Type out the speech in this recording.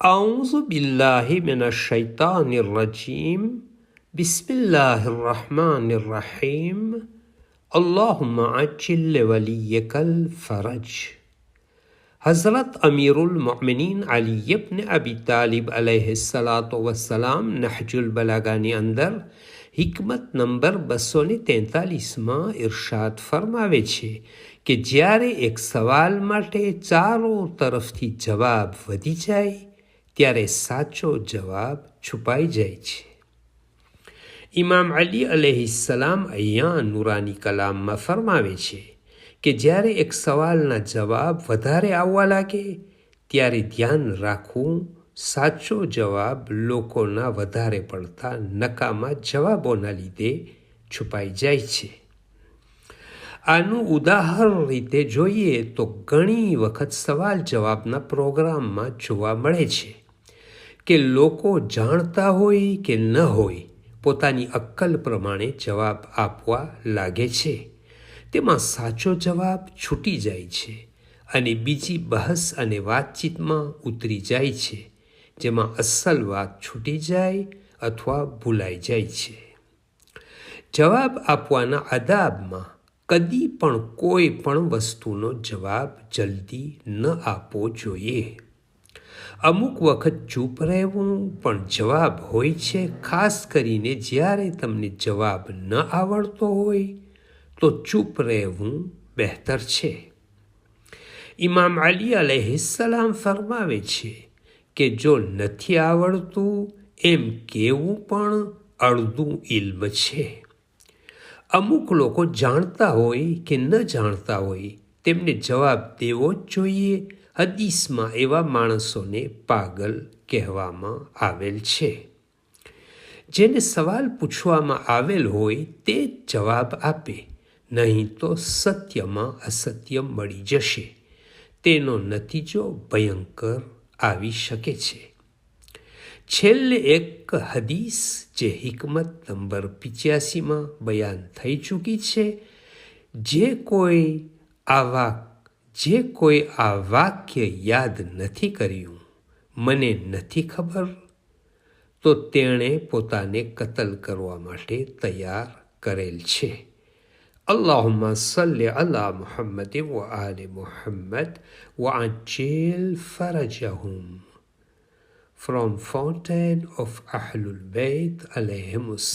أعوذ بالله من الشيطان الرجيم بسم الله الرحمن الرحيم اللهم عجل لوليك الفرج. हज़रत अमीरुल मोमिनीन अली इब्न अबी तालिब अलैहिस्सलातु वस्सलाम नहजुल बलागाની અંદર હિકમત નંબર 243માં ઇરશાદ ફરમાવે છે કે જ્યારે એક સવાલ માટે ચારો તરફથી જવાબ વધી જાય ત્યારે સાચો જવાબ છુપાઈ જાય છે. ઇમામ અલી અલૈહિસ્સલામ અહીંયા નુરાની કલામમાં ફરમાવે છે કે જ્યારે એક સવાલના જવાબ વધારે આવવા લાગે ત્યારે ધ્યાન રાખવું સાચો જવાબ લોકોના વધારે પડતા નકામા જવાબોના લીધે છુપાઈ જાય છે. આનું ઉદાહરણ રીતે જોઈએ તો ઘણી વખત સવાલ જવાબના પ્રોગ્રામમાં જોવા મળે છે કે લોકો જાણતા હોય કે ન હોય પોતાની અક્કલ પ્રમાણે જવાબ આપવા લાગે છે. તેમાં સાચો જવાબ છૂટી જાય છે અને બીજી બહસ અને વાતચીતમાં ઉતરી જાય છે જેમાં અસલ વાત છૂટી જાય અથવા ભૂલાઈ જાય છે. જવાબ આપવાના આદાબમાં કદી પણ કોઈ પણ વસ્તુનો જવાબ જલ્દી ન આપવો જોઈએ. અમુક વખત ચૂપ રહેવું પણ જવાબ હોય છે, ખાસ કરીને જ્યારે તમને જવાબ ન આવડતો હોય તો ચૂપ રહેવું બહેતર છે. ઇમામ અલી અલૈહિસ્સલામ ફરમાવે છે કે જો નથી આવડતું એમ કહેવું પણ અડધું ઇલ્મ છે. અમુક લોકો જાણતા હોય કે ન જાણતા હોય તેમને જવાબ દેવો જ જોઈએ. હદીસમાં એવા માણસોને પાગલ કહેવામાં આવેલ છે. જેને સવાલ પૂછવામાં આવેલ હોય તે જ જવાબ આપે, નહીં તો સત્યમાં અસત્ય મળી જશે. તેનો નતીજો ભયંકર આવી શકે છે. છેલ્લે એક હદીસ જે હિકમત નંબર 85માં બયાન થઈ ચૂકી છે, જે કોઈ આ વાક્ય યાદ નથી કર્યું, મને નથી ખબર, તો તેણે પોતાને કતલ કરવા માટે તૈયાર કરેલ છે. અલ્લાહુમ્મા સલ્લી અલા મુહમ્મદ વ આલે મુહમ્મદ વ અજ્જિલ ફરજહુમ. From Fountain of Ahlul Bayt alayhimus